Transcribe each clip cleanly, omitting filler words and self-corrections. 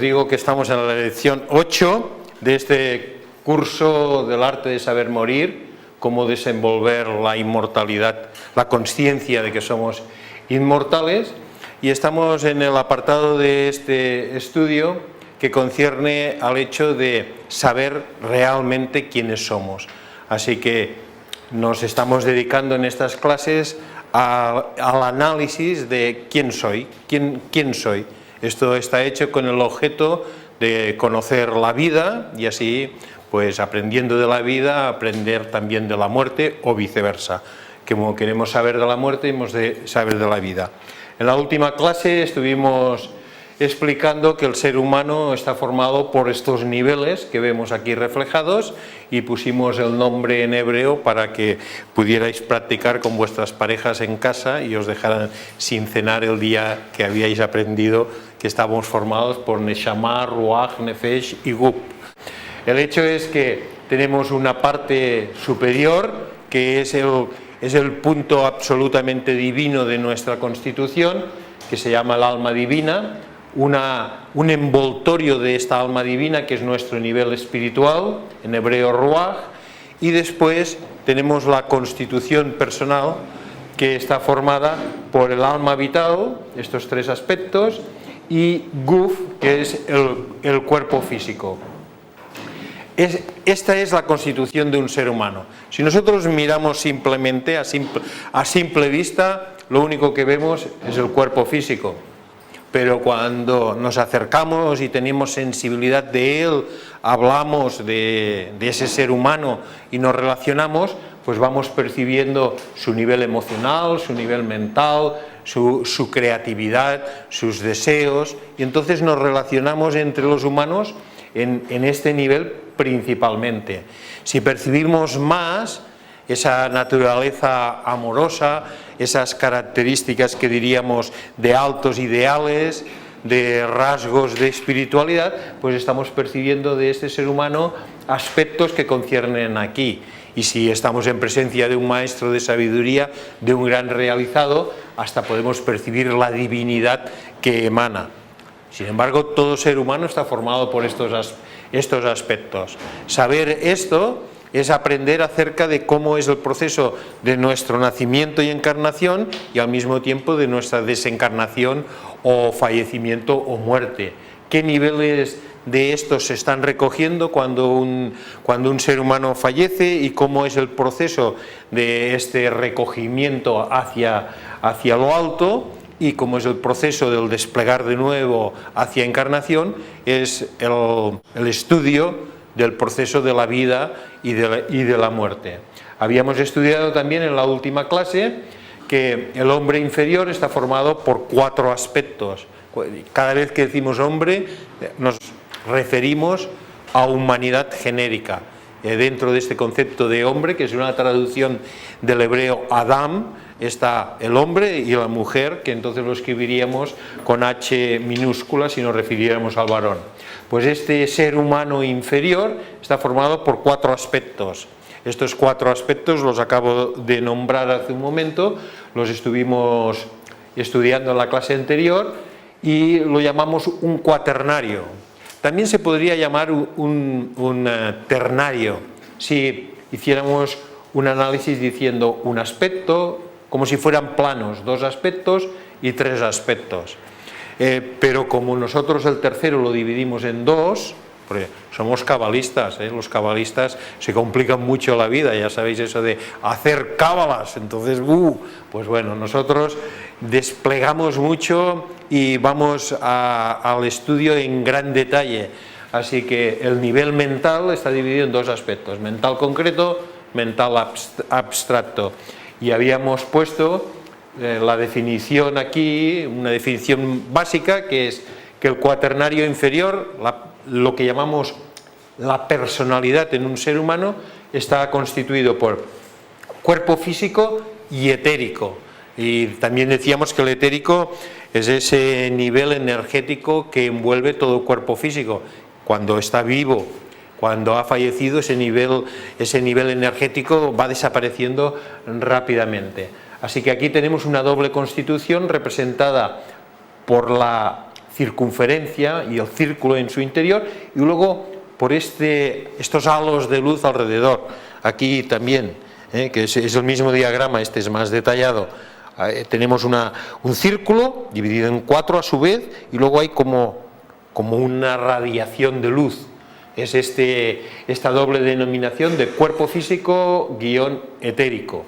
digo que estamos en la lección 8 de este curso del arte de saber morir, cómo desenvolver la inmortalidad, la consciencia de que somos inmortales, y estamos en el apartado de este estudio que concierne al hecho de saber realmente quiénes somos. Así que nos estamos dedicando en estas clases al análisis de quién soy, quién soy. Esto está hecho con el objeto de conocer la vida y así, pues aprendiendo de la vida, aprender también de la muerte o viceversa. Como queremos saber de la muerte, hemos de saber de la vida. En la última clase estuvimos explicando que el ser humano está formado por estos niveles que vemos aquí reflejados y pusimos el nombre en hebreo para que pudierais practicar con vuestras parejas en casa y os dejaran sin cenar el día que habíais aprendido que estábamos formados por Neshama, Ruach, Nefesh y Guf. El hecho es que tenemos una parte superior que es el punto absolutamente divino de nuestra constitución, que se llama el alma divina, un envoltorio de esta alma divina que es nuestro nivel espiritual, en hebreo Ruach, y después tenemos la constitución personal que está formada por el alma vital, estos tres aspectos, y Guf, que es el cuerpo físico. Esta es la constitución de un ser humano. Si nosotros miramos simplemente a simple vista, lo único que vemos es el cuerpo físico. Pero cuando nos acercamos y tenemos sensibilidad de él, hablamos de ese ser humano y nos relacionamos, pues vamos percibiendo su nivel emocional, su nivel mental, su creatividad, sus deseos, y entonces nos relacionamos entre los humanos en este nivel principalmente. Si percibimos más esa naturaleza amorosa, esas características que diríamos de altos ideales, de rasgos de espiritualidad, pues estamos percibiendo de este ser humano aspectos que conciernen aquí. Y si estamos en presencia de un maestro de sabiduría, de un gran realizado, hasta podemos percibir la divinidad que emana. Sin embargo, todo ser humano está formado por estos aspectos. Saber esto es aprender acerca de cómo es el proceso de nuestro nacimiento y encarnación y al mismo tiempo de nuestra desencarnación o fallecimiento o muerte. ¿Qué niveles de estos se están recogiendo cuando un ser humano fallece y cómo es el proceso de este recogimiento hacia lo alto? Y como es el proceso del desplegar de nuevo hacia encarnación, es el estudio del proceso de la vida y de la muerte. Habíamos estudiado también en la última clase que el hombre inferior está formado por 4 aspectos. Cada vez que decimos hombre nos referimos a humanidad genérica. Dentro de este concepto de hombre, que es una traducción del hebreo Adam, está el hombre y la mujer, que entonces lo escribiríamos con H minúscula si nos refiriéramos al varón. Pues este ser humano inferior está formado por 4 aspectos. Estos 4 aspectos los acabo de nombrar hace un momento, los estuvimos estudiando en la clase anterior y lo llamamos un cuaternario. También se podría llamar un ternario, si hiciéramos un análisis diciendo un aspecto, como si fueran planos, 2 aspectos y 3 aspectos. Pero como nosotros el tercero lo dividimos en 2, porque somos cabalistas, los cabalistas se complican mucho la vida, ya sabéis eso de hacer cábalas, entonces, pues bueno, nosotros desplegamos mucho y vamos al estudio en gran detalle, así que el nivel mental está dividido en 2 aspectos, mental concreto, mental abstracto, y habíamos puesto la definición aquí, una definición básica, que es que el cuaternario inferior, lo que llamamos la personalidad en un ser humano, está constituido por cuerpo físico y etérico. Y también decíamos que el etérico es ese nivel energético que envuelve todo cuerpo físico. Cuando está vivo, cuando ha fallecido, ese nivel energético va desapareciendo rápidamente. Así que aquí tenemos una doble constitución representada por la circunferencia y el círculo en su interior, y luego por estos halos de luz alrededor. Aquí también, que es el mismo diagrama, este es más detallado. Tenemos un círculo dividido en 4 a su vez, y luego hay como una radiación de luz. Es esta doble denominación de cuerpo físico guión etérico.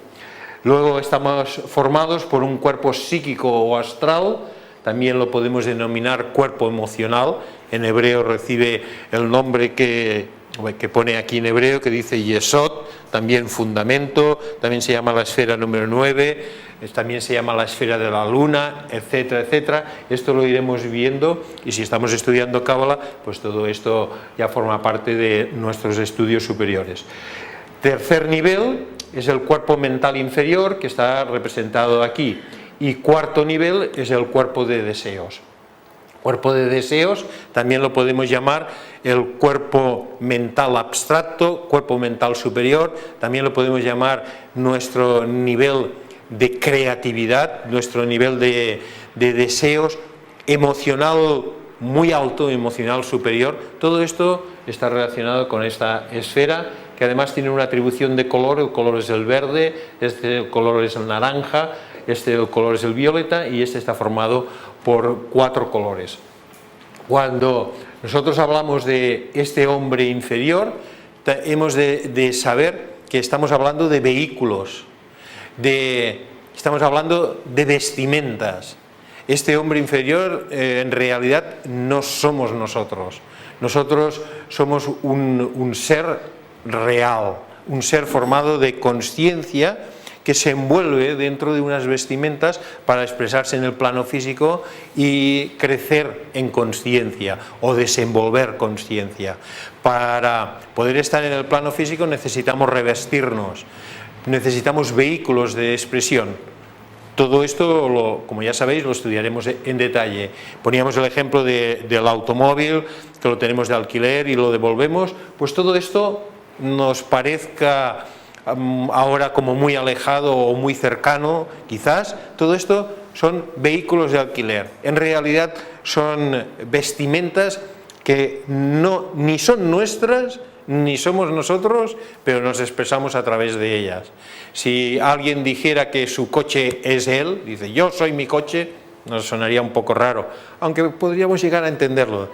Luego estamos formados por un cuerpo psíquico o astral, también lo podemos denominar cuerpo emocional. En hebreo recibe el nombre que pone aquí en hebreo, que dice Yesod, también fundamento, también se llama la esfera número 9, también se llama la esfera de la luna, etcétera, etcétera. Esto lo iremos viendo, y si estamos estudiando Cábala, pues todo esto ya forma parte de nuestros estudios superiores. Tercer nivel es el cuerpo mental inferior, que está representado aquí, y cuarto nivel es el cuerpo de deseos. Cuerpo de deseos también lo podemos llamar el cuerpo mental abstracto, cuerpo mental superior, también lo podemos llamar nuestro nivel de creatividad, nuestro nivel de deseos emocional muy alto, emocional superior. Todo esto está relacionado con esta esfera, que además tiene una atribución de color. El color es el verde, este color es el naranja, este color es el violeta, y este está formado por 4 colores. Cuando nosotros hablamos de este hombre inferior, hemos de saber que estamos hablando de vehículos, estamos hablando de vestimentas. Este hombre inferior en realidad no somos nosotros. Nosotros somos un ser real, un ser formado de consciencia que se envuelve dentro de unas vestimentas para expresarse en el plano físico y crecer en consciencia o desenvolver consciencia. Para poder estar en el plano físico necesitamos revestirnos, necesitamos vehículos de expresión. Todo esto, como ya sabéis, lo estudiaremos en detalle. Poníamos el ejemplo del automóvil, que lo tenemos de alquiler y lo devolvemos. Pues todo esto nos parezca ahora como muy alejado o muy cercano, quizás. Todo esto son vehículos de alquiler. En realidad son vestimentas que ni son nuestras, ni somos nosotros, pero nos expresamos a través de ellas. Si alguien dijera que su coche es él, dice yo soy mi coche, nos sonaría un poco raro, aunque podríamos llegar a entenderlo,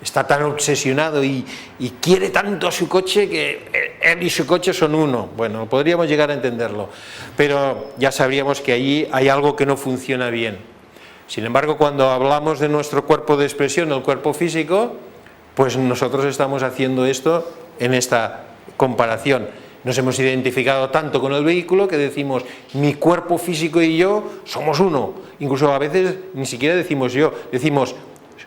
está tan obsesionado y quiere tanto a su coche que él y su coche son uno. Bueno, podríamos llegar a entenderlo, pero ya sabríamos que allí hay algo que no funciona bien. Sin embargo, cuando hablamos de nuestro cuerpo de expresión, el cuerpo físico, pues nosotros estamos haciendo esto en esta comparación. Nos hemos identificado tanto con el vehículo que decimos mi cuerpo físico y yo somos uno. Incluso a veces ni siquiera decimos yo, decimos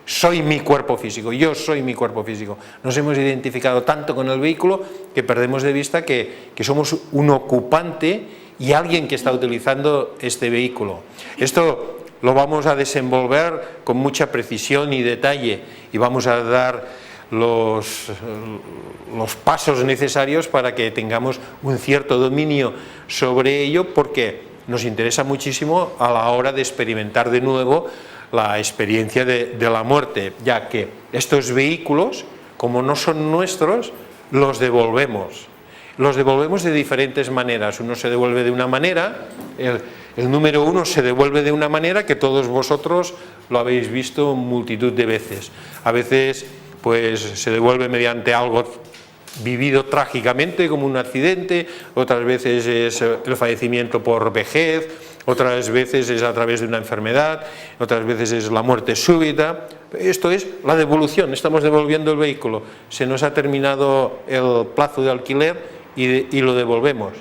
soy mi cuerpo físico, yo soy mi cuerpo físico. Nos hemos identificado tanto con el vehículo que perdemos de vista que somos un ocupante y alguien que está utilizando este vehículo. Esto lo vamos a desenvolver con mucha precisión y detalle, y vamos a dar los pasos necesarios para que tengamos un cierto dominio sobre ello, porque nos interesa muchísimo a la hora de experimentar de nuevo la experiencia de la muerte, ya que estos vehículos, como no son nuestros, los devolvemos. Los devolvemos de diferentes maneras. Uno se devuelve de una manera, el número 1 se devuelve de una manera que todos vosotros lo habéis visto multitud de veces. A veces pues se devuelve mediante algo vivido trágicamente como un accidente, otras veces es el fallecimiento por vejez, otras veces es a través de una enfermedad, otras veces es la muerte súbita. Esto es la devolución, estamos devolviendo el vehículo, se nos ha terminado el plazo de alquiler y lo devolvemos.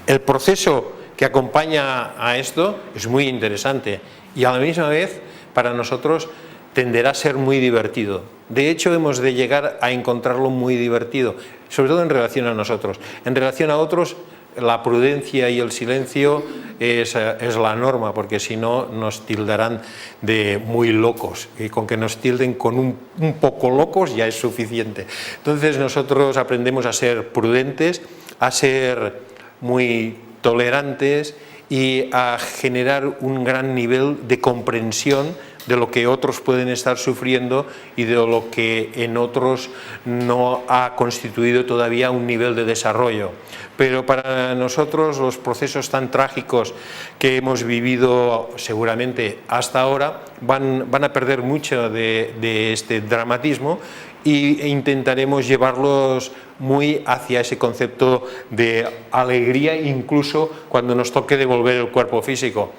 El proceso que acompaña a esto es muy interesante y a la misma vez para nosotros tenderá a ser muy divertido. De hecho, hemos de llegar a encontrarlo muy divertido, sobre todo en relación a nosotros. En relación a otros, la prudencia y el silencio es la norma, porque si no nos tildarán de muy locos, y con que nos tilden con un poco locos ya es suficiente. Entonces nosotros aprendemos a ser prudentes, a ser muy tolerantes y a generar un gran nivel de comprensión de lo que otros pueden estar sufriendo y de lo que en otros no ha constituido todavía un nivel de desarrollo. Pero para nosotros los procesos tan trágicos que hemos vivido seguramente hasta ahora van a perder mucho de este dramatismo e intentaremos llevarlos muy hacia ese concepto de alegría, incluso cuando nos toque devolver el cuerpo físico.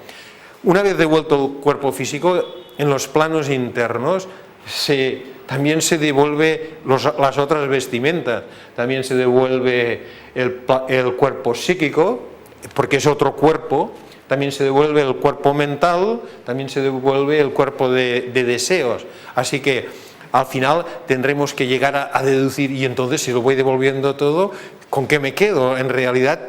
Una vez devuelto el cuerpo físico, en los planos internos también se devuelve las otras vestimentas, también se devuelve el cuerpo psíquico, porque es otro cuerpo, también se devuelve el cuerpo mental, también se devuelve el cuerpo de deseos. Así que al final tendremos que llegar a deducir, y entonces si lo voy devolviendo todo, ¿con qué me quedo? En realidad,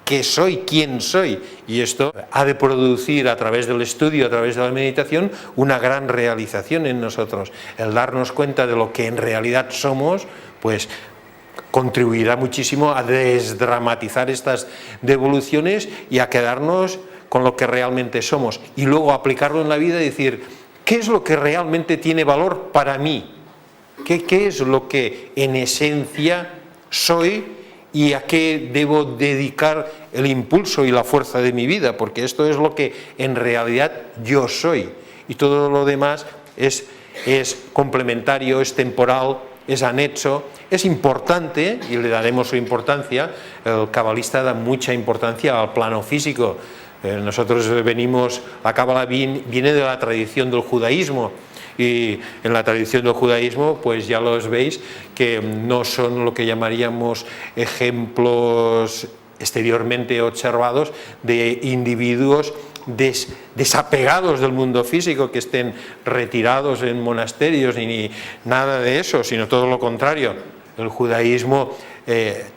¿qué soy? ¿Quién soy? Y esto ha de producir a través del estudio, a través de la meditación, una gran realización en nosotros. El darnos cuenta de lo que en realidad somos, pues contribuirá muchísimo a desdramatizar estas devoluciones y a quedarnos con lo que realmente somos. Y luego aplicarlo en la vida y decir, ¿qué es lo que realmente tiene valor para mí? ¿Qué es lo que en esencia soy y a qué debo dedicar el impulso y la fuerza de mi vida? Porque esto es lo que en realidad yo soy. Y todo lo demás es complementario, es temporal, es anexo, es importante y le daremos su importancia. El cabalista da mucha importancia al plano físico. Nosotros la cábala viene de la tradición del judaísmo, y en la tradición del judaísmo pues ya los veis que no son lo que llamaríamos ejemplos exteriormente observados de individuos desapegados del mundo físico, que estén retirados en monasterios ni nada de eso, sino todo lo contrario. El judaísmo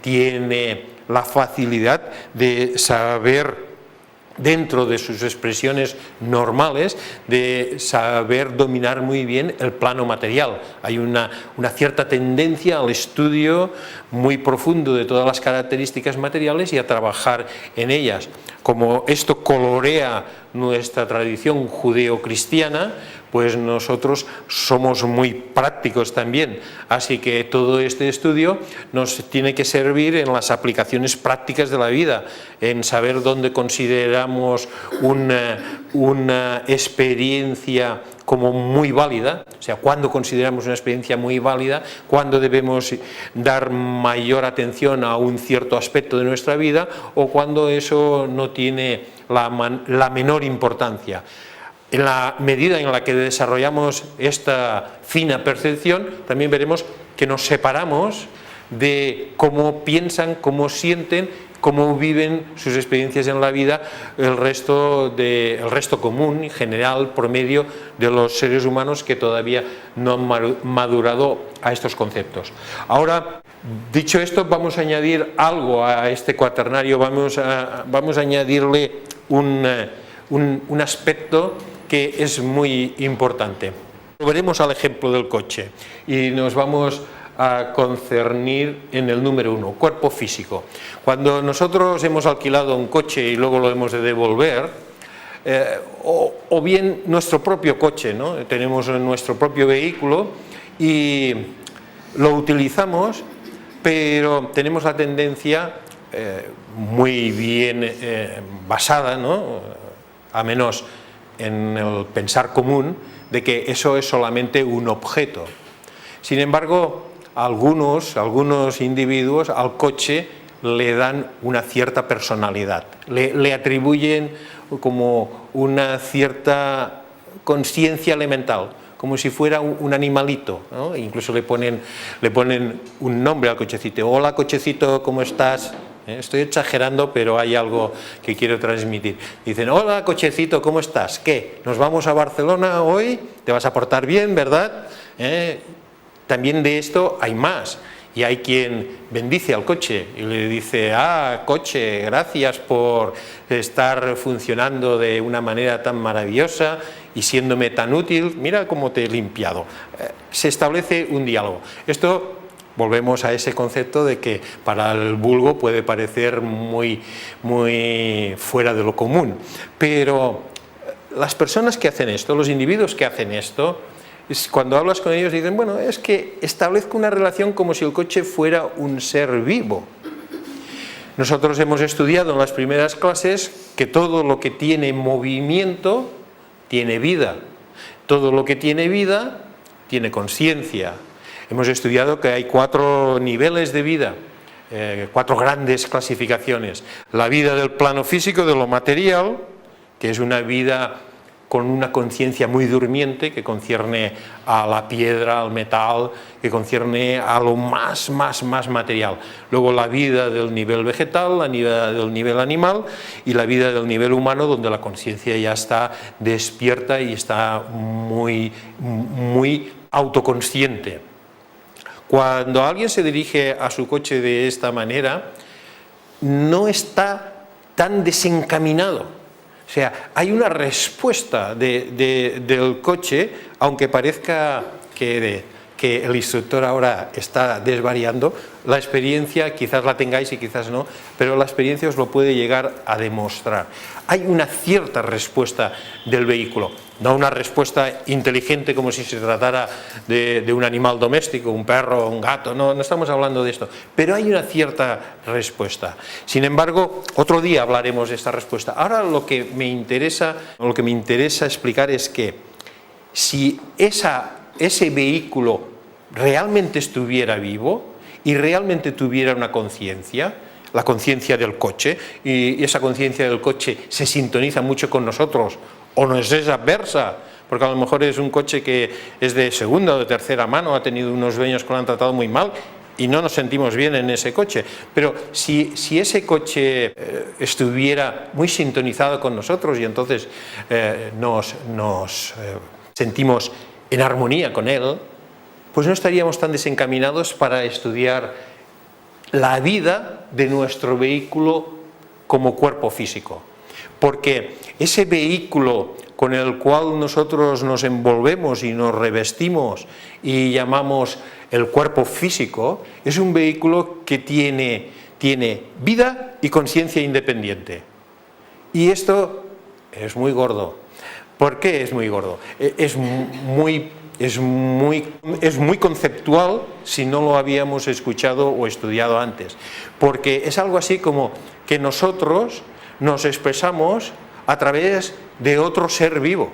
tiene la facilidad de saber, dentro de sus expresiones normales, de saber dominar muy bien el plano material. Hay una cierta tendencia al estudio muy profundo de todas las características materiales y a trabajar en ellas. Como esto colorea nuestra tradición judeo-cristiana, pues nosotros somos muy prácticos también, así que todo este estudio nos tiene que servir en las aplicaciones prácticas de la vida, en saber dónde consideramos una experiencia como muy válida, o sea, cuándo consideramos una experiencia muy válida, cuándo debemos dar mayor atención a un cierto aspecto de nuestra vida o cuándo eso no tiene la menor importancia. En la medida en la que desarrollamos esta fina percepción, también veremos que nos separamos de cómo piensan, cómo sienten, cómo viven sus experiencias en la vida el resto común, general, promedio de los seres humanos que todavía no han madurado a estos conceptos. Ahora, dicho esto, vamos a añadir algo a este cuaternario, vamos a añadirle un aspecto que es muy importante. Volveremos al ejemplo del coche y nos vamos a concernir en el número 1, cuerpo físico. Cuando nosotros hemos alquilado un coche y luego lo hemos de devolver, o bien nuestro propio coche, ¿no? Tenemos nuestro propio vehículo y lo utilizamos, pero tenemos la tendencia muy bien basada, ¿no? A menos en el pensar común, de que eso es solamente un objeto. Sin embargo, algunos individuos al coche le dan una cierta personalidad, le atribuyen como una cierta conciencia elemental, como si fuera un animalito, ¿no? Incluso le ponen un nombre al cochecito. Hola cochecito, ¿cómo estás? Estoy exagerando, pero hay algo que quiero transmitir. Dicen, hola cochecito, ¿cómo estás? ¿Qué? ¿Nos vamos a Barcelona hoy? ¿Te vas a portar bien, verdad? También de esto hay más. Y hay quien bendice al coche y le dice, coche, gracias por estar funcionando de una manera tan maravillosa y siéndome tan útil, mira cómo te he limpiado. Se establece un diálogo. Esto Volvemos a ese concepto de que para el vulgo puede parecer muy fuera de lo común, pero las personas que hacen esto, los individuos que hacen esto, cuando hablas con ellos dicen, bueno, es que establezco una relación como si el coche fuera un ser vivo. Nosotros hemos estudiado en las primeras clases que todo lo que tiene movimiento tiene vida, todo lo que tiene vida tiene conciencia. Hemos estudiado que hay 4 niveles de vida, 4 grandes clasificaciones. La vida del plano físico, de lo material, que es una vida con una conciencia muy durmiente, que concierne a la piedra, al metal, que concierne a lo más material. Luego la vida del nivel vegetal, la vida del nivel animal y la vida del nivel humano, donde la conciencia ya está despierta y está muy autoconsciente. Cuando alguien se dirige a su coche de esta manera, no está tan desencaminado. O sea, hay una respuesta del coche, aunque parezca que el instructor ahora está desvariando, la experiencia quizás la tengáis y quizás no, pero la experiencia os lo puede llegar a demostrar. Hay una cierta respuesta del vehículo, no una respuesta inteligente como si se tratara de un animal doméstico, un perro, un gato, no estamos hablando de esto, pero hay una cierta respuesta. Sin embargo, otro día hablaremos de esta respuesta. Ahora lo que me interesa explicar es que si ese vehículo realmente estuviera vivo y realmente tuviera una conciencia, la conciencia del coche, y esa conciencia del coche se sintoniza mucho con nosotros o nos es adversa, porque a lo mejor es un coche que es de segunda o de tercera mano, ha tenido unos dueños que lo han tratado muy mal y no nos sentimos bien en ese coche, pero si ese coche estuviera muy sintonizado con nosotros y entonces nos sentimos en armonía con él, pues no estaríamos tan desencaminados para estudiar la vida de nuestro vehículo como cuerpo físico. Porque ese vehículo con el cual nosotros nos envolvemos y nos revestimos y llamamos el cuerpo físico, es un vehículo que tiene vida y conciencia independiente. Y esto es muy gordo. ¿Por qué es muy gordo? Es muy conceptual si no lo habíamos escuchado o estudiado antes, porque es algo así como que nosotros nos expresamos a través de otro ser vivo,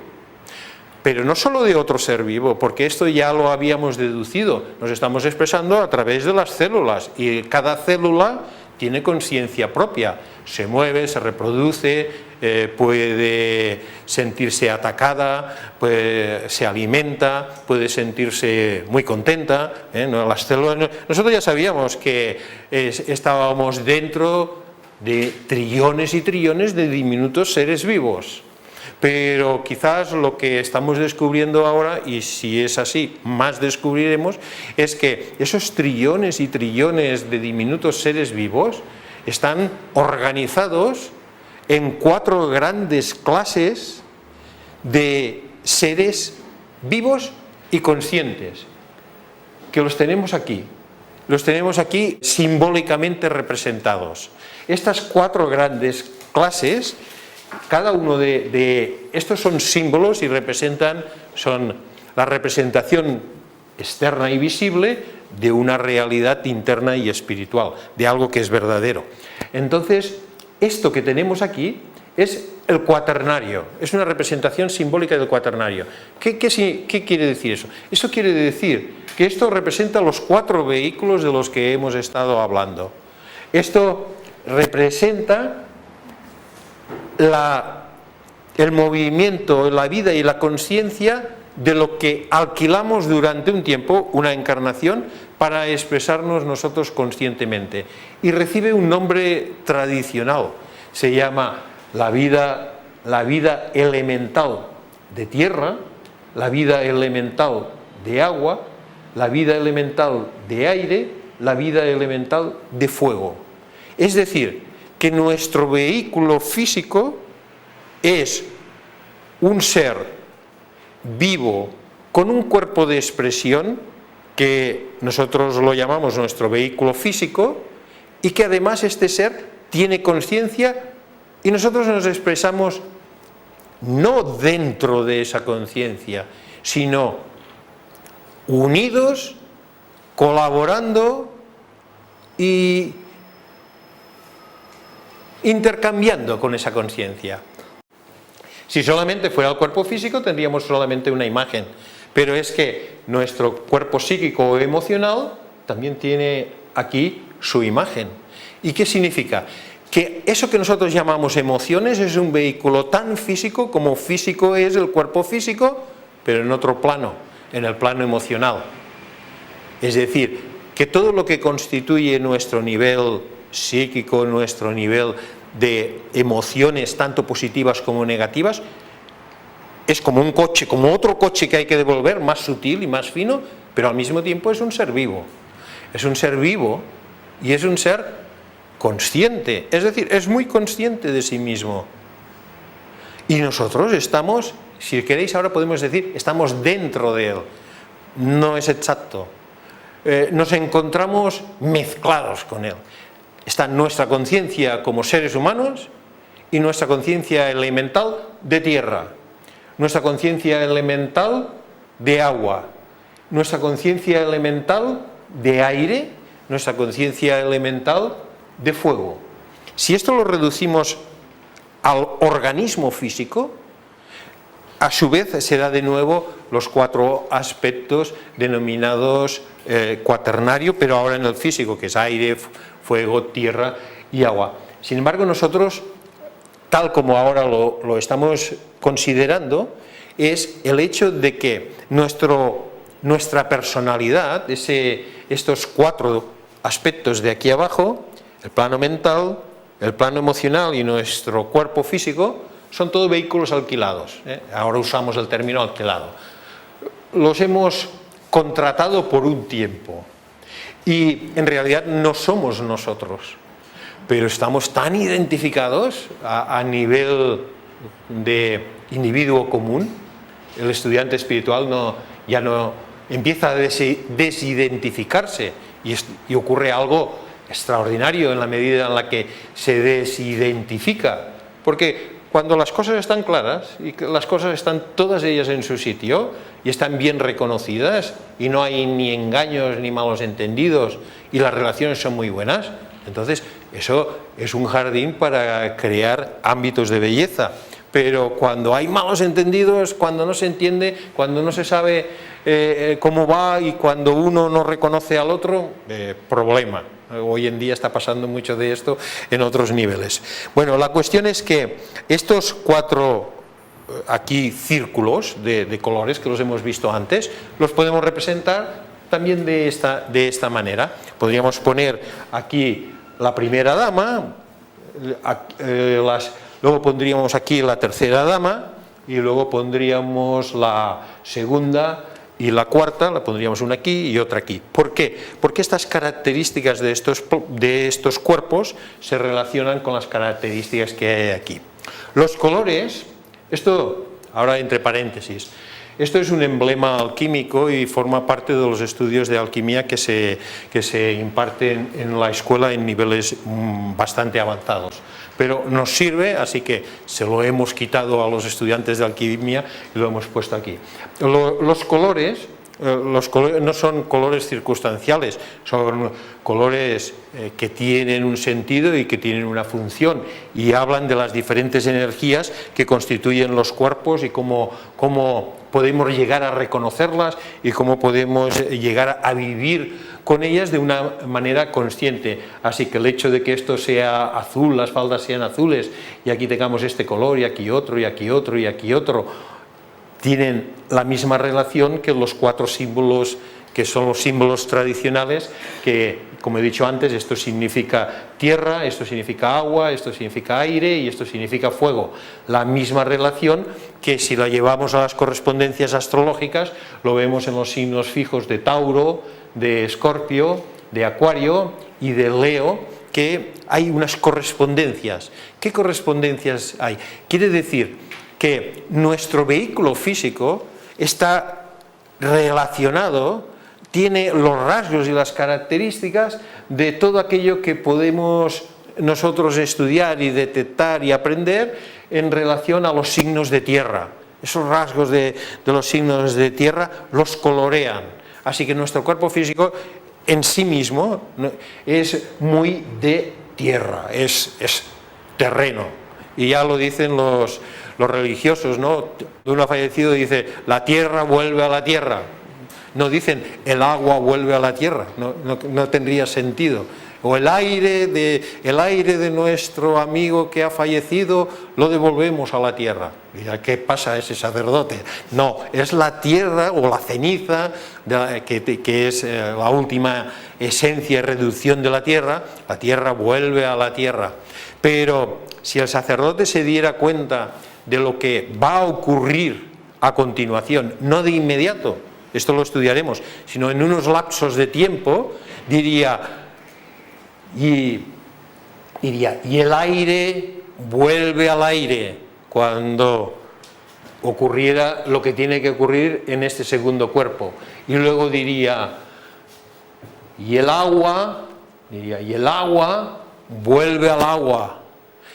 pero no solo de otro ser vivo, porque esto ya lo habíamos deducido, nos estamos expresando a través de las células y cada célula tiene conciencia propia, se mueve, se reproduce, puede sentirse atacada, se alimenta, puede sentirse muy contenta. Las células, nosotros ya sabíamos que estábamos dentro de trillones y trillones de diminutos seres vivos, pero quizás lo que estamos descubriendo ahora, y si es así, más descubriremos, es que esos trillones y trillones de diminutos seres vivos están organizados en 4 grandes clases de seres vivos y conscientes, que los tenemos aquí simbólicamente representados. Estas 4 grandes clases, cada uno de estos son símbolos y son la representación externa y visible de una realidad interna y espiritual, de algo que es verdadero. Entonces, esto que tenemos aquí es el cuaternario, es una representación simbólica del cuaternario. ¿Qué quiere decir eso? Eso quiere decir que esto representa los 4 vehículos de los que hemos estado hablando. Esto representa el movimiento, la vida y la conciencia de lo que alquilamos durante un tiempo, una encarnación, para expresarnos nosotros conscientemente. Y recibe un nombre tradicional, se llama la vida elemental de tierra, la vida elemental de agua, la vida elemental de aire, la vida elemental de fuego. Es decir, que nuestro vehículo físico es un ser vivo con un cuerpo de expresión que nosotros lo llamamos nuestro vehículo físico y que además este ser tiene conciencia y nosotros nos expresamos no dentro de esa conciencia, sino unidos, colaborando y intercambiando con esa conciencia. Si solamente fuera el cuerpo físico tendríamos solamente una imagen, pero es que nuestro cuerpo psíquico o emocional también tiene aquí su imagen. ¿Y qué significa? Que eso que nosotros llamamos emociones es un vehículo tan físico como físico es el cuerpo físico, pero en otro plano, en el plano emocional. Es decir, que todo lo que constituye nuestro nivel psíquico, nuestro nivel de emociones tanto positivas como negativas, es como un coche, como otro coche que hay que devolver, más sutil y más fino, pero al mismo tiempo es un ser vivo. Es un ser vivo y es un ser consciente, es decir, es muy consciente de sí mismo. Y nosotros estamos, si queréis ahora podemos decir, estamos dentro de él. No es exacto. Nos encontramos mezclados con él. Está nuestra conciencia como seres humanos y nuestra conciencia elemental de tierra, nuestra conciencia elemental de agua, nuestra conciencia elemental de aire, nuestra conciencia elemental de fuego. Si esto lo reducimos al organismo físico, a su vez se da de nuevo los 4 aspectos denominados cuaternario, pero ahora en el físico, que es aire, fuego, tierra y agua. Sin embargo, nosotros, tal como ahora lo estamos considerando, es el hecho de que nuestra personalidad, estos 4 aspectos de aquí abajo, el plano mental, el plano emocional y nuestro cuerpo físico, son todos vehículos alquilados. Ahora usamos el término alquilado. Los hemos contratado por un tiempo y en realidad no somos nosotros, pero estamos tan identificados a nivel de individuo común. El estudiante espiritual ya no empieza a desidentificarse y ocurre algo extraordinario en la medida en la que se desidentifica, porque cuando las cosas están claras y que las cosas están todas ellas en su sitio y están bien reconocidas y no hay ni engaños ni malos entendidos y las relaciones son muy buenas, entonces eso es un jardín para crear ámbitos de belleza. Pero cuando hay malos entendidos, cuando no se entiende, cuando no se sabe cómo va y cuando uno no reconoce al otro, problema. Hoy en día está pasando mucho de esto en otros niveles. Bueno, la cuestión es que estos 4 aquí círculos de colores que los hemos visto antes, los podemos representar también de esta manera. Podríamos poner aquí la primera dama, luego pondríamos aquí la tercera dama y luego pondríamos la segunda y la cuarta, la pondríamos una aquí y otra aquí. ¿Por qué? Porque estas características de estos cuerpos se relacionan con las características que hay aquí. Los colores, esto, ahora entre paréntesis, esto es un emblema alquímico y forma parte de los estudios de alquimia que se imparten en la escuela en niveles bastante avanzados. Pero nos sirve, así que se lo hemos quitado a los estudiantes de alquimia y lo hemos puesto aquí. Los colores no son colores circunstanciales, son colores que tienen un sentido y que tienen una función y hablan de las diferentes energías que constituyen los cuerpos y cómo podemos llegar a reconocerlas y cómo podemos llegar a vivir con ellas de una manera consciente. Así que el hecho de que esto sea azul, las faldas sean azules y aquí tengamos este color y aquí otro y aquí otro y aquí otro, tienen la misma relación que los 4 símbolos que son los símbolos tradicionales, que como he dicho antes, esto significa tierra, esto significa agua, esto significa aire y esto significa fuego. La misma relación que si la llevamos a las correspondencias astrológicas lo vemos en los signos fijos de Tauro, de Escorpio, de Acuario y de Leo, que hay unas correspondencias. ¿Qué correspondencias hay? Quiere decir que nuestro vehículo físico está relacionado tiene los rasgos y las características de todo aquello que podemos nosotros estudiar y detectar y aprender en relación a los signos de tierra. Esos rasgos de los signos de tierra los colorean. Así que nuestro cuerpo físico en sí mismo es muy de tierra, es terreno. Y ya lo dicen los religiosos, ¿no? De uno fallecido dice, la tierra vuelve a la tierra. No dicen, el agua vuelve a la tierra, no tendría sentido. O el aire de nuestro amigo que ha fallecido lo devolvemos a la tierra. ¿Qué pasa a ese sacerdote? No, es la tierra o la ceniza que es la última esencia y reducción de la tierra vuelve a la tierra. Pero si el sacerdote se diera cuenta de lo que va a ocurrir a continuación, no de inmediato, esto lo estudiaremos, sino en unos lapsos de tiempo, diría, y el aire vuelve al aire cuando ocurriera lo que tiene que ocurrir en este segundo cuerpo. Y luego diría, y el agua vuelve al agua.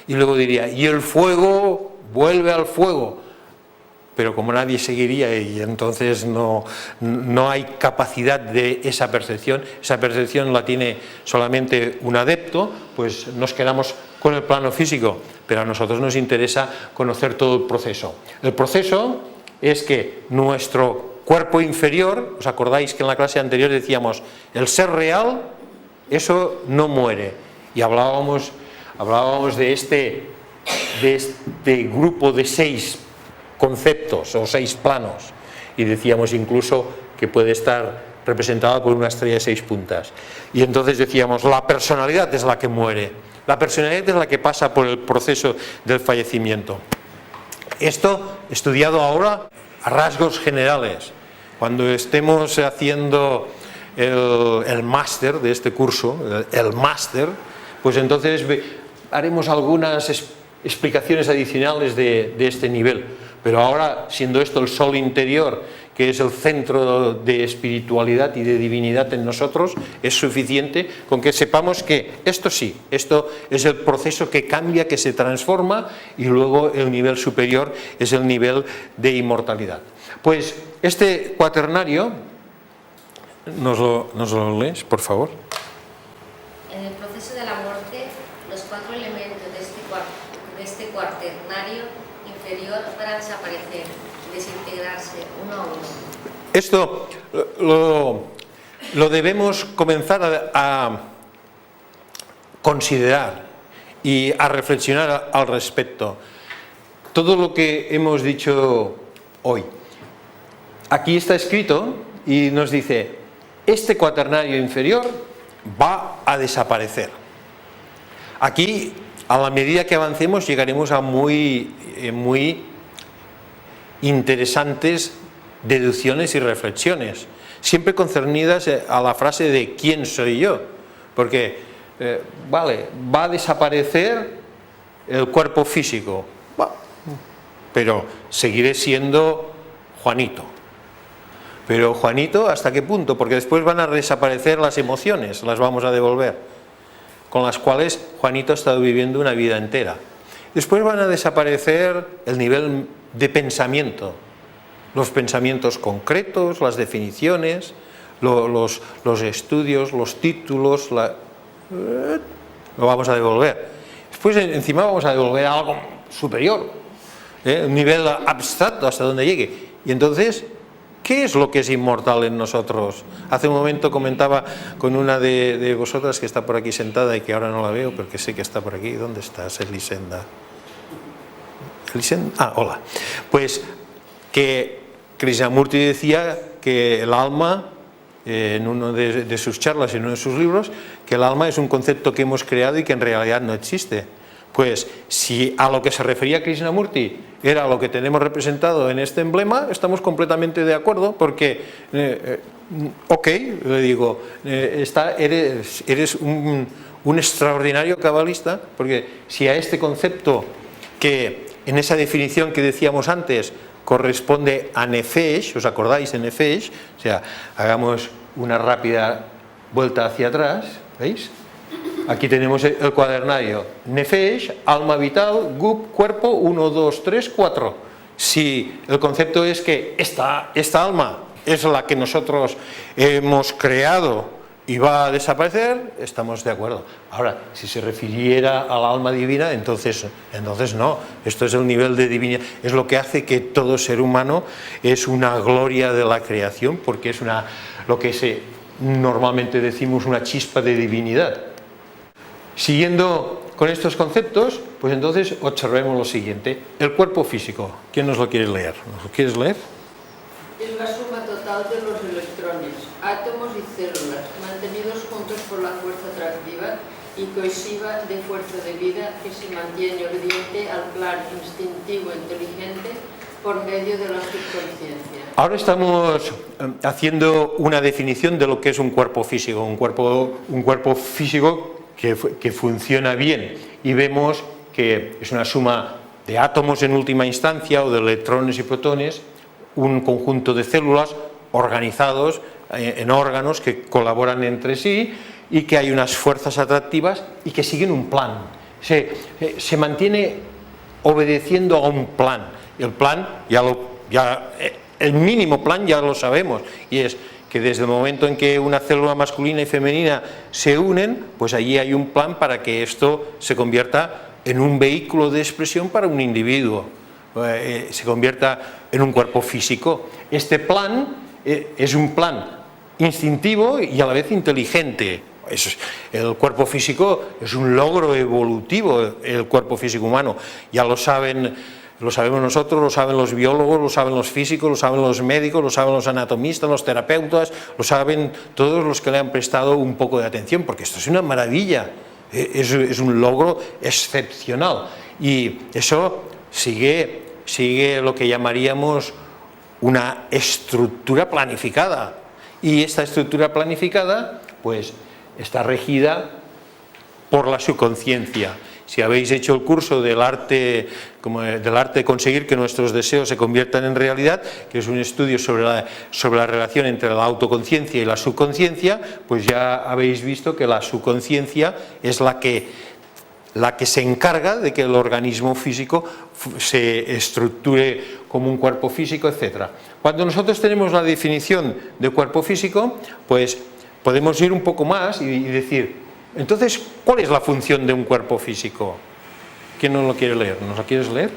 Y luego diría, y el fuego vuelve al fuego. Pero como nadie seguiría y entonces no hay capacidad de esa percepción la tiene solamente un adepto, pues nos quedamos con el plano físico, pero a nosotros nos interesa conocer todo el proceso. El proceso es que nuestro cuerpo inferior, ¿os acordáis que en la clase anterior decíamos, el ser real, eso no muere? Y hablábamos de este grupo de 6 conceptos o 6 planos, y decíamos incluso que puede estar representada por una estrella de 6 puntas. Y entonces decíamos, la personalidad es la que muere, la personalidad es la que pasa por el proceso del fallecimiento. Esto estudiado ahora a rasgos generales. Cuando estemos haciendo el máster de este curso, el máster, pues entonces haremos algunas explicaciones adicionales de este nivel. Pero ahora, siendo esto el sol interior, que es el centro de espiritualidad y de divinidad en nosotros, es suficiente con que sepamos que esto sí, esto es el proceso que cambia, que se transforma, y luego el nivel superior es el nivel de inmortalidad. Pues este cuaternario, ¿nos lo lees, por favor? En el proceso de la muerte, los 4 elementos de este cuaternario inferior van a desaparecer y desintegrarse uno a uno. Esto lo debemos comenzar a considerar y a reflexionar al respecto. Todo lo que hemos dicho hoy. Aquí está escrito y nos dice, este cuaternario inferior va a desaparecer. Aquí, a la medida que avancemos, llegaremos a muy interesantes deducciones y reflexiones, siempre concernidas a la frase de ¿quién soy yo? Porque, va a desaparecer el cuerpo físico, pero seguiré siendo Juanito. Pero Juanito, ¿hasta qué punto? Porque después van a desaparecer las emociones, las vamos a devolver, con las cuales Juanito ha estado viviendo una vida entera. Después van a desaparecer el nivel de pensamiento, los pensamientos concretos, las definiciones, los estudios, los títulos, lo vamos a devolver. Después encima vamos a devolver algo superior, un nivel abstracto hasta donde llegue. Y entonces, ¿qué es lo que es inmortal en nosotros? Hace un momento comentaba con una de vosotras que está por aquí sentada y que ahora no la veo, pero que sé que está por aquí. ¿Dónde estás, Elisenda? Hola. Pues que Krishnamurti decía que el alma, en uno de sus charlas, en uno de sus libros, que el alma es un concepto que hemos creado y que en realidad no existe. Pues si a lo que se refería Krishnamurti era lo que tenemos representado en este emblema, estamos completamente de acuerdo, porque, le digo, eres un extraordinario cabalista, porque si a este concepto que en esa definición que decíamos antes corresponde a Nefesh, ¿os acordáis de Nefesh? O sea, hagamos una rápida vuelta hacia atrás, ¿veis? Aquí tenemos el cuadernario. Nefesh, alma vital, gub, cuerpo, 1, 2, 3, 4. Si el concepto es que esta alma es la que nosotros hemos creado y va a desaparecer, estamos de acuerdo. Ahora, si se refiriera al alma divina, entonces no. Esto es el nivel de divinidad. Es lo que hace que todo ser humano es una gloria de la creación, porque es lo que normalmente decimos una chispa de divinidad. Siguiendo con estos conceptos, pues entonces observemos lo siguiente. El cuerpo físico. ¿Quién nos lo quiere leer? ¿Nos lo quieres leer? Es la suma total de los electrones, átomos y células, mantenidos juntos por la fuerza atractiva y cohesiva de fuerza de vida que se mantiene obediente al plan instintivo inteligente por medio de la subconsciencia. Ahora estamos haciendo una definición de lo que es un cuerpo físico. Un cuerpo físico que funciona bien, y vemos que es una suma de átomos en última instancia, o de electrones y protones, un conjunto de células organizados en órganos que colaboran entre sí, y que hay unas fuerzas atractivas y que siguen un plan. Se mantiene obedeciendo a un plan. El plan, el mínimo plan ya lo sabemos, y es que desde el momento en que una célula masculina y femenina se unen, pues allí hay un plan para que esto se convierta en un vehículo de expresión para un individuo, se convierta en un cuerpo físico. Este plan es un plan instintivo y a la vez inteligente. El cuerpo físico es un logro evolutivo, el cuerpo físico humano. Ya lo sabemos nosotros, lo saben los biólogos, lo saben los físicos, lo saben los médicos, lo saben los anatomistas, los terapeutas, lo saben todos los que le han prestado un poco de atención, porque esto es una maravilla, es un logro excepcional, y eso sigue lo que llamaríamos una estructura planificada, y esta estructura planificada pues está regida por la subconsciencia. Si habéis hecho el curso del arte de conseguir que nuestros deseos se conviertan en realidad, que es un estudio sobre la relación entre la autoconciencia y la subconsciencia, pues ya habéis visto que la subconsciencia es la que se encarga de que el organismo físico se estructure como un cuerpo físico, etc. Cuando nosotros tenemos la definición de cuerpo físico, pues podemos ir un poco más y decir: entonces, ¿cuál es la función de un cuerpo físico? ¿Quién no lo quiere leer? ¿Nos la quieres leer?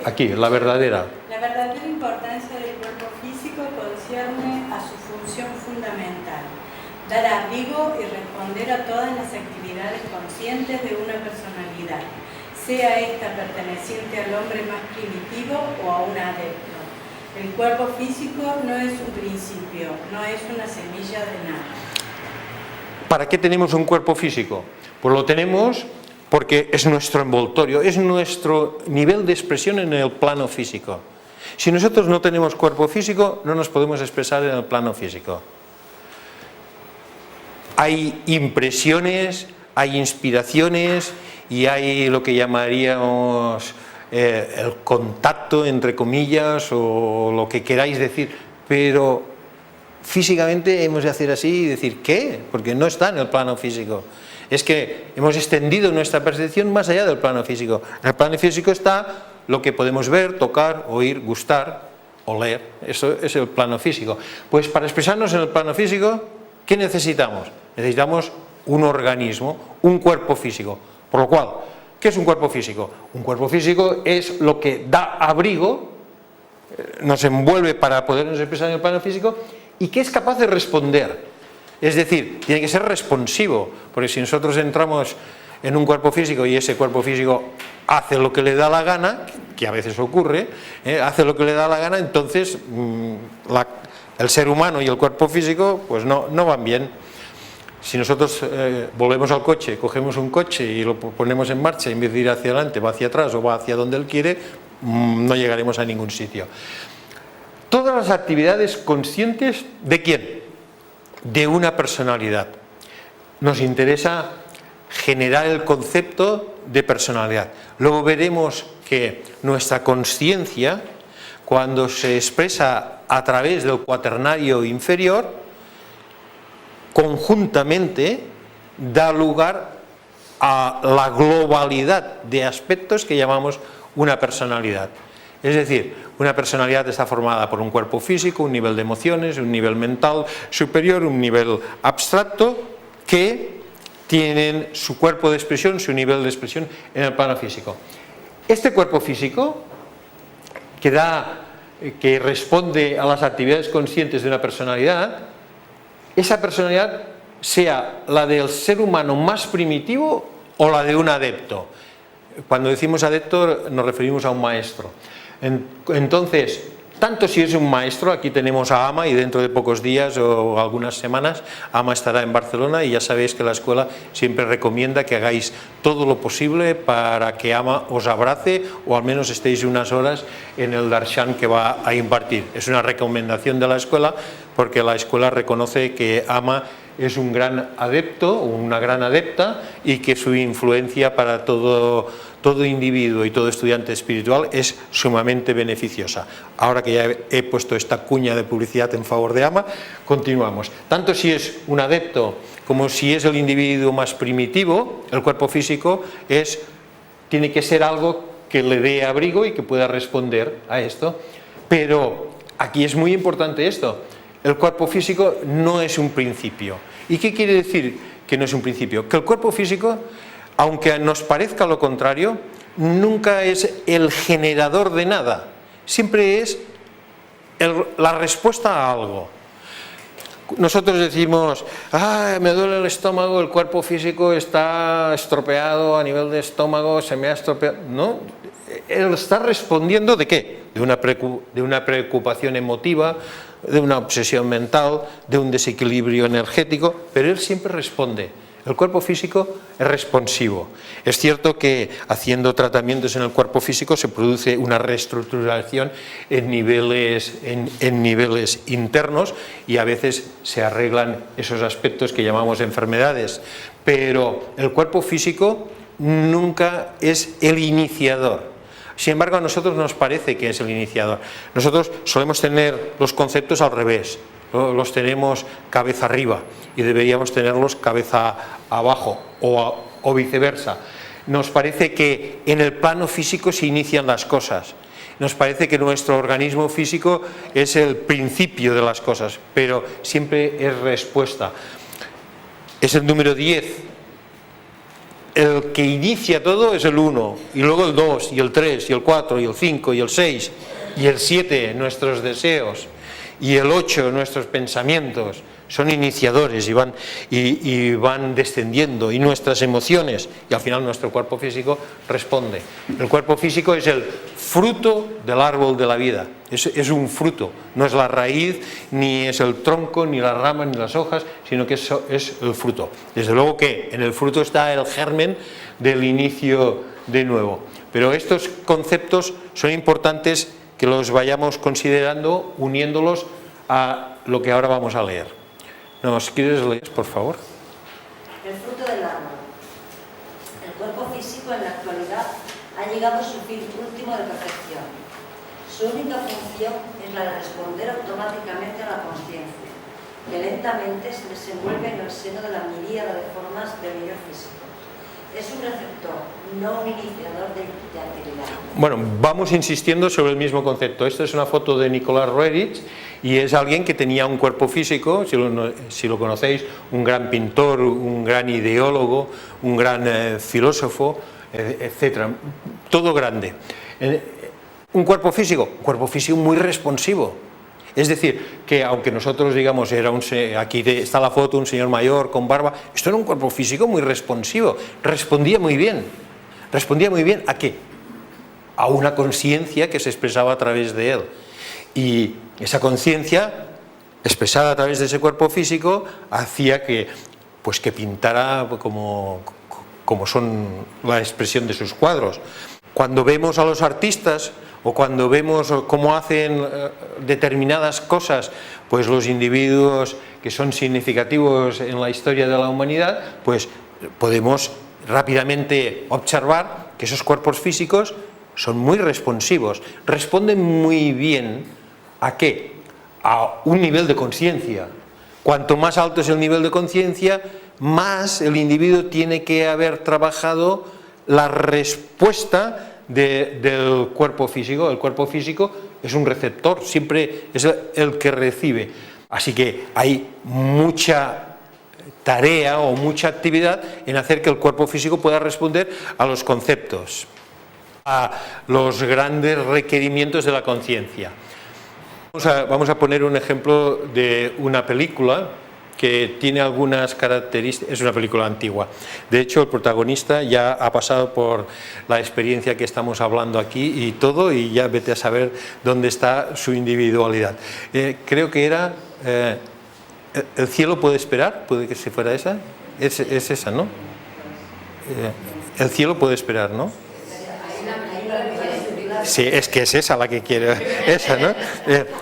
Aquí, la verdadera. La verdadera importancia del cuerpo físico concierne a su función fundamental: dar abrigo y responder a todas las actividades conscientes de una personalidad, sea esta perteneciente al hombre más primitivo o a un adepto. El cuerpo físico no es un principio, no es una semilla de nada. ¿Para qué tenemos un cuerpo físico? Pues lo tenemos porque es nuestro envoltorio, es nuestro nivel de expresión en el plano físico. Si nosotros no tenemos cuerpo físico, no nos podemos expresar en el plano físico. Hay impresiones, hay inspiraciones y hay lo que llamaríamos el contacto, entre comillas, o lo que queráis decir, pero físicamente hemos de hacer así y decir ¿qué? Porque no está en el plano físico. Es que hemos extendido nuestra percepción más allá del plano físico. En el plano físico está lo que podemos ver, tocar, oír, gustar, oler. Eso es el plano físico. Pues para expresarnos en el plano físico, ¿qué necesitamos? Necesitamos un organismo, un cuerpo físico. Por lo cual, ¿qué es un cuerpo físico? Un cuerpo físico es lo que da abrigo, nos envuelve para podernos expresar en el plano físico, y que es capaz de responder. Es decir, tiene que ser responsivo, porque si nosotros entramos en un cuerpo físico y ese cuerpo físico hace lo que le da la gana, que a veces ocurre, hace lo que le da la gana, entonces el ser humano y el cuerpo físico pues no van bien. Si nosotros volvemos al coche, cogemos un coche y lo ponemos en marcha, en vez de ir hacia adelante, va hacia atrás o va hacia donde él quiere, no llegaremos a ningún sitio. Todas las actividades conscientes, ¿de quién? De una personalidad. Nos interesa generar el concepto de personalidad. Luego veremos que nuestra consciencia, cuando se expresa a través del cuaternario inferior, conjuntamente da lugar a la globalidad de aspectos que llamamos una personalidad. Es decir, una personalidad está formada por un cuerpo físico, un nivel de emociones, un nivel mental superior, un nivel abstracto, que tienen su cuerpo de expresión, su nivel de expresión en el plano físico. Este cuerpo físico, que responde a las actividades conscientes de una personalidad, esa personalidad sea la del ser humano más primitivo o la de un adepto. Cuando decimos adepto nos referimos a un maestro. Entonces, tanto si es un maestro, aquí tenemos a Ama y dentro de pocos días o algunas semanas Ama estará en Barcelona y ya sabéis que la escuela siempre recomienda que hagáis todo lo posible para que Ama os abrace o al menos estéis unas horas en el darshan que va a impartir. Es una recomendación de la escuela porque la escuela reconoce que Ama es un gran adepto o una gran adepta y que su influencia para todo individuo y todo estudiante espiritual es sumamente beneficiosa. Ahora que ya he puesto esta cuña de publicidad en favor de Ama, continuamos. Tanto si es un adepto como si es el individuo más primitivo, el cuerpo físico tiene que ser algo que le dé abrigo y que pueda responder a esto. Pero aquí es muy importante esto. El cuerpo físico no es un principio. ¿Y qué quiere decir que no es un principio? Que el cuerpo físico, aunque nos parezca lo contrario, nunca es el generador de nada. Siempre es la respuesta a algo. Nosotros decimos, me duele el estómago, el cuerpo físico está estropeado a nivel de estómago, se me ha estropeado. No, él está respondiendo ¿de qué? De una preocupación emotiva, de una obsesión mental, de un desequilibrio energético, pero él siempre responde. El cuerpo físico es responsivo. Es cierto que haciendo tratamientos en el cuerpo físico se produce una reestructuración en niveles internos y a veces se arreglan esos aspectos que llamamos enfermedades. Pero el cuerpo físico nunca es el iniciador. Sin embargo, a nosotros nos parece que es el iniciador. Nosotros solemos tener los conceptos al revés. Los tenemos cabeza arriba y deberíamos tenerlos cabeza abajo o viceversa. Nos parece que en el plano físico se inician las cosas. Nos parece que nuestro organismo físico es el principio de las cosas, pero siempre es respuesta. Es el número 10. El que inicia todo es el 1, y luego el 2, y el 3, y el 4, y el 5, y el 6, y el 7, nuestros deseos, y el 8, nuestros pensamientos. Son iniciadores y van descendiendo, y nuestras emociones, y al final nuestro cuerpo físico responde. El cuerpo físico es el fruto del árbol de la vida, es un fruto, no es la raíz, ni es el tronco, ni las ramas, ni las hojas, sino que es el fruto. Desde luego que en el fruto está el germen del inicio de nuevo. Pero estos conceptos son importantes que los vayamos considerando, uniéndolos a lo que ahora vamos a leer. ¿Nos quieres leer, por favor? El fruto del árbol. El cuerpo físico en la actualidad ha llegado a su fin último de perfección. Su única función es la de responder automáticamente a la consciencia, que lentamente se desenvuelve en el seno de la miríada de formas del nivel físico. Es un receptor, no un iniciador de actividad. Bueno, vamos insistiendo sobre el mismo concepto. Esta es una foto de Nicolás Roerich y es alguien que tenía un cuerpo físico, si lo conocéis, un gran pintor, un gran ideólogo, un gran filósofo, etcétera. Todo grande. Un cuerpo físico muy responsivo. Es decir, que aunque nosotros digamos, aquí está la foto, un señor mayor con barba, esto era un cuerpo físico muy responsivo, respondía muy bien. ¿Respondía muy bien a qué? A una conciencia que se expresaba a través de él. Y esa conciencia, expresada a través de ese cuerpo físico, hacía que pintara como son la expresión de sus cuadros. Cuando vemos a los artistas, o cuando vemos cómo hacen determinadas cosas, pues los individuos que son significativos en la historia de la humanidad, pues podemos rápidamente observar que esos cuerpos físicos son muy responsivos, responden muy bien ¿a qué? a un nivel de conciencia. Cuanto más alto es el nivel de conciencia, más el individuo tiene que haber trabajado la respuesta del cuerpo físico. El cuerpo físico es un receptor, siempre es el que recibe. Así que hay mucha tarea o mucha actividad en hacer que el cuerpo físico pueda responder a los conceptos, a los grandes requerimientos de la conciencia. Vamos a poner un ejemplo de una película que tiene algunas características. Es una película antigua. De hecho, el protagonista ya ha pasado por la experiencia que estamos hablando aquí y todo, y ya vete a saber dónde está su individualidad. Creo que era ¿El cielo puede esperar? ¿Puede que se fuera esa? Es esa, ¿no? El cielo puede esperar, ¿no? Sí, es que es esa la que quiero, esa, ¿no?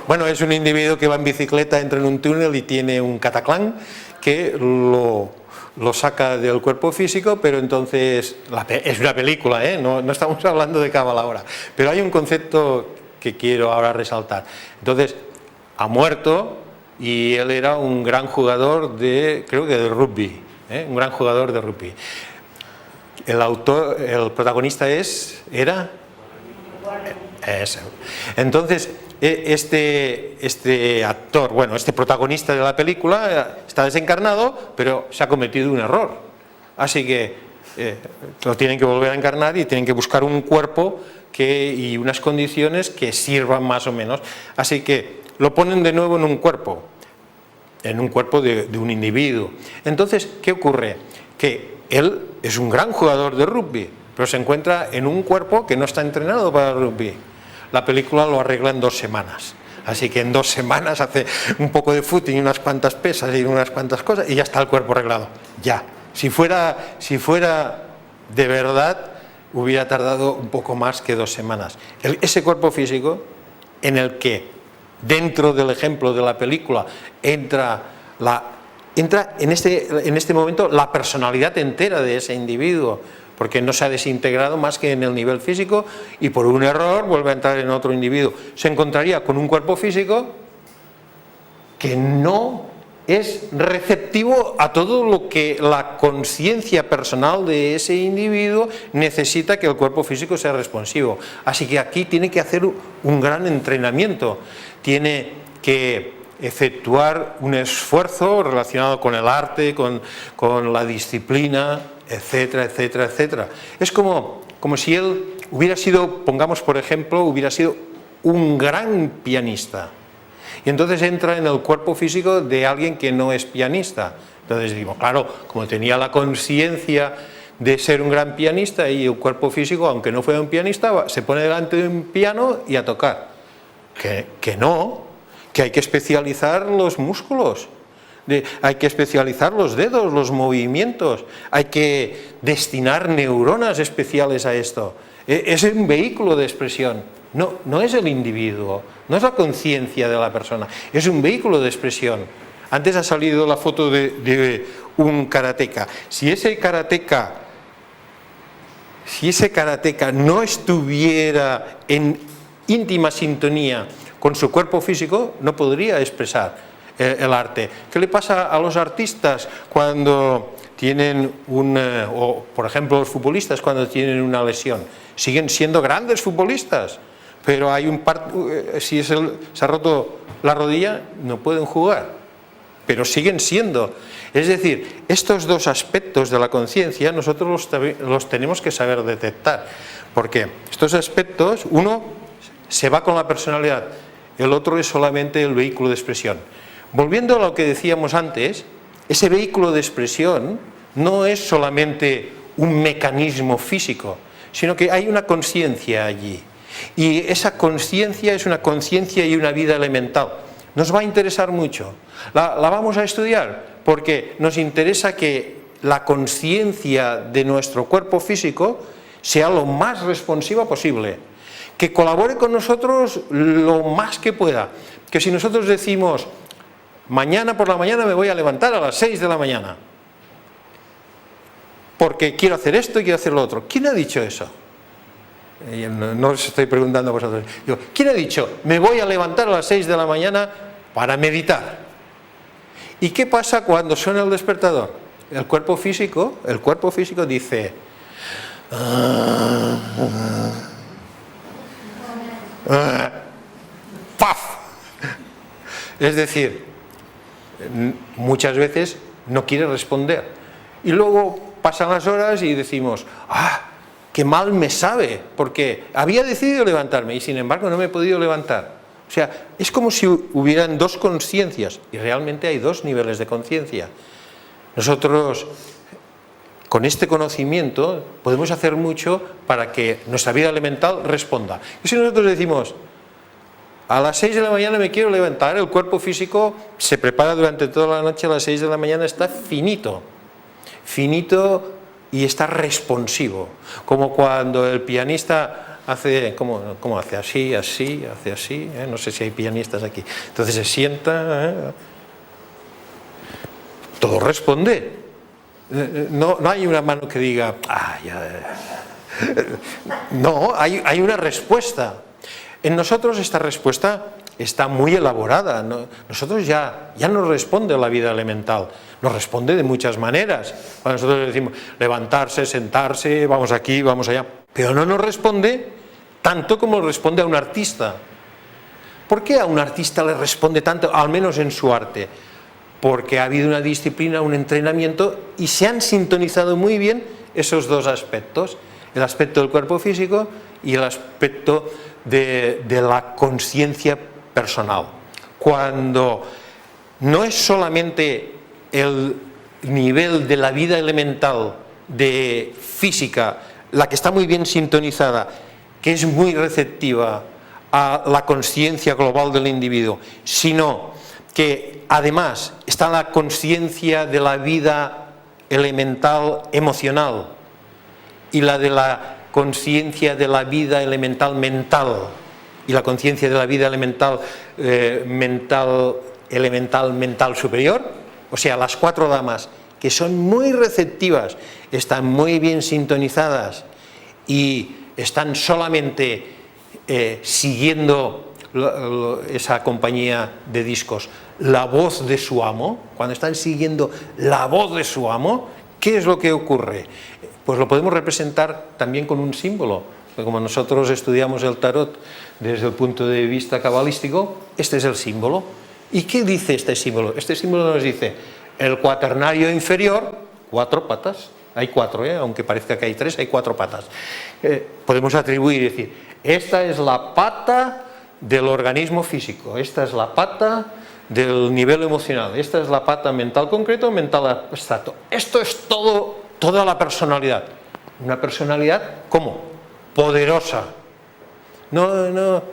Bueno, es un individuo que va en bicicleta, entra en un túnel y tiene un cataclán que lo saca del cuerpo físico, pero entonces, es una película, no estamos hablando de cábala ahora, pero hay un concepto que quiero ahora resaltar. Entonces, ha muerto y él era un gran jugador creo que de rugby, un gran jugador de rugby. El protagonista era... Eso. Entonces, este actor, bueno, este protagonista de la película está desencarnado, pero se ha cometido un error. Así que lo tienen que volver a encarnar y tienen que buscar un cuerpo y unas condiciones que sirvan más o menos. Así que lo ponen de nuevo en un cuerpo de un individuo. Entonces, ¿qué ocurre? Que él es un gran jugador de rugby, pero se encuentra en un cuerpo que no está entrenado para el rugby. La película lo arregla en 2 semanas. Así que en 2 semanas hace un poco de footing y unas cuantas pesas y unas cuantas cosas y ya está el cuerpo arreglado. Ya. Si fuera de verdad, hubiera tardado un poco más que 2 semanas. Ese cuerpo físico en el que, dentro del ejemplo de la película, entra en este momento la personalidad entera de ese individuo, porque no se ha desintegrado más que en el nivel físico y por un error vuelve a entrar en otro individuo. Se encontraría con un cuerpo físico que no es receptivo a todo lo que la conciencia personal de ese individuo necesita que el cuerpo físico sea responsivo. Así que aquí tiene que hacer un gran entrenamiento, tiene que efectuar un esfuerzo relacionado con el arte, con la disciplina, etcétera, etcétera, etcétera. Es como si él hubiera sido, pongamos por ejemplo, hubiera sido un gran pianista. Y entonces entra en el cuerpo físico de alguien que no es pianista. Entonces digo, claro, como tenía la conciencia de ser un gran pianista y el cuerpo físico, aunque no fuera un pianista, se pone delante de un piano y a tocar. Que no, que hay que especializar los músculos. Hay que especializar los dedos, los movimientos, hay que destinar neuronas especiales a esto. Es un vehículo de expresión, no es el individuo, no es la conciencia de la persona, es un vehículo de expresión. Antes ha salido la foto de un karateca. Si ese karateca no estuviera en íntima sintonía con su cuerpo físico, no podría expresar el arte. ¿Qué le pasa a los artistas cuando tienen o por ejemplo los futbolistas cuando tienen una lesión? Siguen siendo grandes futbolistas, pero hay si se ha roto la rodilla no pueden jugar, pero siguen siendo. Es decir, estos 2 aspectos de la conciencia nosotros los tenemos que saber detectar, porque estos aspectos, uno se va con la personalidad, el otro es solamente el vehículo de expresión. Volviendo a lo que decíamos antes, ese vehículo de expresión no es solamente un mecanismo físico, sino que hay una conciencia allí. Y esa conciencia es una conciencia y una vida elemental. Nos va a interesar mucho. La vamos a estudiar porque nos interesa que la conciencia de nuestro cuerpo físico sea lo más responsiva posible, que colabore con nosotros lo más que pueda. Que si nosotros decimos, mañana por la mañana me voy a levantar a las 6 de la mañana, porque quiero hacer esto y quiero hacer lo otro. ¿Quién ha dicho eso? No os estoy preguntando a vosotros. Digo, ¿quién ha dicho, me voy a levantar a las 6 de la mañana para meditar. ¿Y qué pasa cuando suena el despertador? El cuerpo físico dice... ¡paf! Es decir, muchas veces no quiere responder. Y luego pasan las horas y decimos, ¡ah! ¡Qué mal me sabe! Porque había decidido levantarme y sin embargo no me he podido levantar. O sea, es como si hubieran dos conciencias y realmente hay dos niveles de conciencia. Nosotros, con este conocimiento, podemos hacer mucho para que nuestra vida elemental responda. Y si nosotros decimos, a las 6 de la mañana me quiero levantar, el cuerpo físico se prepara durante toda la noche, a las 6 de la mañana está finito y está responsivo. Como cuando el pianista hace, ¿cómo hace? Así, hace así, no sé si hay pianistas aquí. Entonces se sienta, todo responde. No hay una mano que diga, no, hay una respuesta. En nosotros esta respuesta está muy elaborada. Nosotros ya nos responde la vida elemental, nos responde de muchas maneras. Cuando nosotros decimos levantarse, sentarse, vamos aquí, vamos allá, pero no nos responde tanto como responde a un artista. ¿Por qué a un artista le responde tanto, al menos en su arte? Porque ha habido una disciplina, un entrenamiento y se han sintonizado muy bien esos dos aspectos, el aspecto del cuerpo físico y el aspecto de la conciencia personal. Cuando no es solamente el nivel de la vida elemental, de física, la que está muy bien sintonizada, que es muy receptiva a la conciencia global del individuo, sino que además está la conciencia de la vida elemental emocional y la de la conciencia de la vida elemental mental y la conciencia de la vida elemental mental superior, o sea, las 4 damas que son muy receptivas, están muy bien sintonizadas y están solamente siguiendo esa compañía de discos, la voz de su amo. Cuando están siguiendo la voz de su amo, ¿qué es lo que ocurre? Pues lo podemos representar también con un símbolo. Como nosotros estudiamos el tarot desde el punto de vista cabalístico, este es el símbolo. ¿Y qué dice este símbolo? Este símbolo nos dice el cuaternario inferior, 4 patas, hay 4, aunque parezca que hay 3, hay 4 patas. Podemos atribuir y decir, esta es la pata del organismo físico, esta es la pata del nivel emocional, esta es la pata mental concreto, mental abstracto. Esto es toda la personalidad. Una personalidad, ¿cómo? Poderosa. No,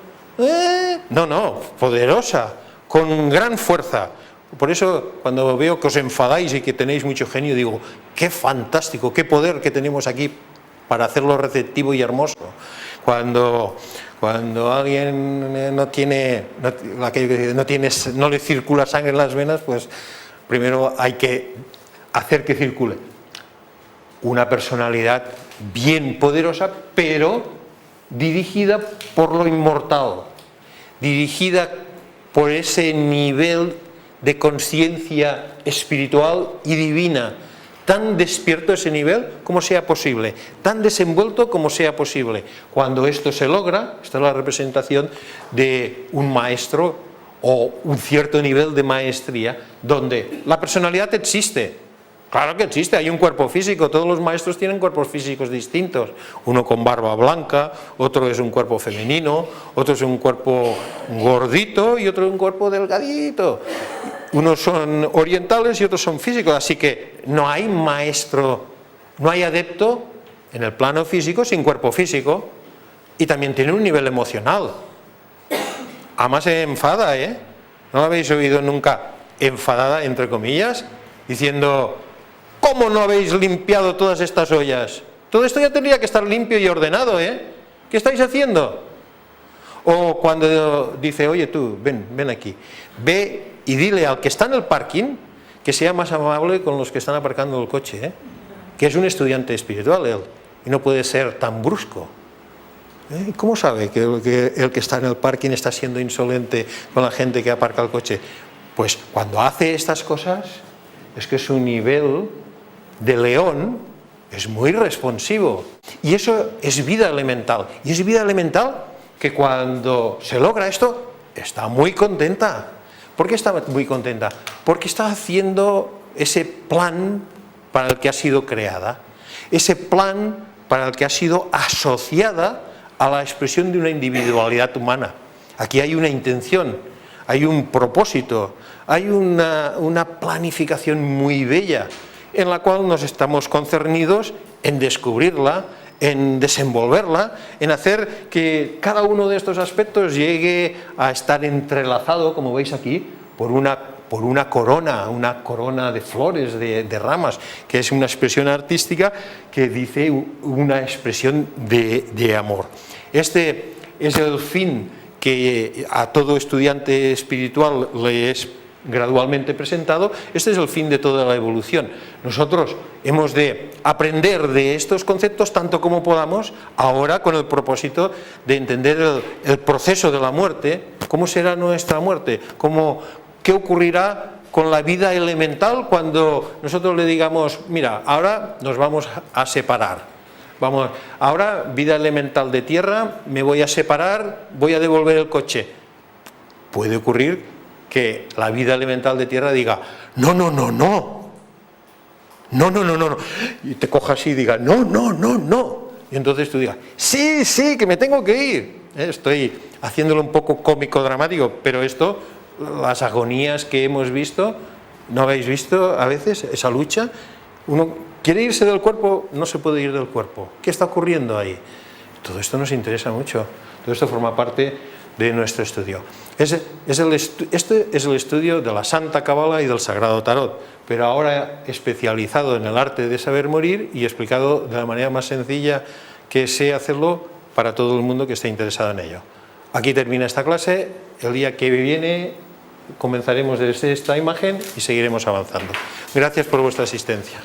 poderosa, con gran fuerza. Por eso, cuando veo que os enfadáis y que tenéis mucho genio, digo, qué fantástico, qué poder que tenemos aquí para hacerlo receptivo y hermoso. Cuando alguien no le circula sangre en las venas, pues primero hay que hacer que circule. Una personalidad bien poderosa, pero dirigida por lo inmortal, dirigida por ese nivel de conciencia espiritual y divina, tan despierto ese nivel como sea posible, tan desenvuelto como sea posible. Cuando esto se logra, esta es la representación de un maestro o un cierto nivel de maestría, donde la personalidad existe. Claro que existe, hay un cuerpo físico, todos los maestros tienen cuerpos físicos distintos, uno con barba blanca, otro es un cuerpo femenino, otro es un cuerpo gordito y otro un cuerpo delgadito. Unos son orientales y otros son físicos, así que no hay maestro, no hay adepto en el plano físico sin cuerpo físico, y también tiene un nivel emocional. Ama se enfada, ¿no la habéis oído nunca enfadada, entre comillas, diciendo, ¿cómo no habéis limpiado todas estas ollas? Todo esto ya tendría que estar limpio y ordenado, ¿Qué estáis haciendo? O cuando dice, oye tú, ven aquí, ve y dile al que está en el parking que sea más amable con los que están aparcando el coche, que es un estudiante espiritual él, y no puede ser tan brusco. ¿Cómo sabe que el que está en el parking está siendo insolente con la gente que aparca el coche? Pues cuando hace estas cosas es que su nivel de león es muy responsivo. Y eso es vida elemental. Y es vida elemental que cuando se logra esto, está muy contenta. ¿Por qué está muy contenta? Porque está haciendo ese plan para el que ha sido creada. Ese plan para el que ha sido asociada a la expresión de una individualidad humana. Aquí hay una intención, hay un propósito, hay una planificación muy bella en la cual nos estamos concernidos en descubrirla, en desenvolverla, en hacer que cada uno de estos aspectos llegue a estar entrelazado, como veis aquí, por una corona de flores, de ramas, que es una expresión artística que dice una expresión de amor. Este es el fin que a todo estudiante espiritual le es gradualmente presentado. Este es el fin de toda la evolución. Nosotros hemos de aprender de estos conceptos tanto como podamos, ahora con el propósito de entender el proceso de la muerte, cómo será nuestra muerte, qué ocurrirá con la vida elemental cuando nosotros le digamos, mira, ahora nos vamos a separar. Ahora, vida elemental de tierra, me voy a separar, voy a devolver el coche. Puede ocurrir que la vida elemental de tierra diga, no, y te coja así y diga, no, y entonces tú digas, sí, que me tengo que ir. Estoy haciéndolo un poco cómico dramático, pero esto, las agonías que hemos visto, ¿no habéis visto a veces esa lucha? Uno quiere irse del cuerpo, no se puede ir del cuerpo. ¿Qué está ocurriendo ahí? Todo esto nos interesa mucho, todo esto forma parte de nuestro estudio. Este es el estudio de la Santa Cábala y del Sagrado Tarot, pero ahora especializado en el arte de saber morir y explicado de la manera más sencilla que sé hacerlo para todo el mundo que esté interesado en ello. Aquí termina esta clase, el día que viene comenzaremos desde esta imagen y seguiremos avanzando. Gracias por vuestra asistencia.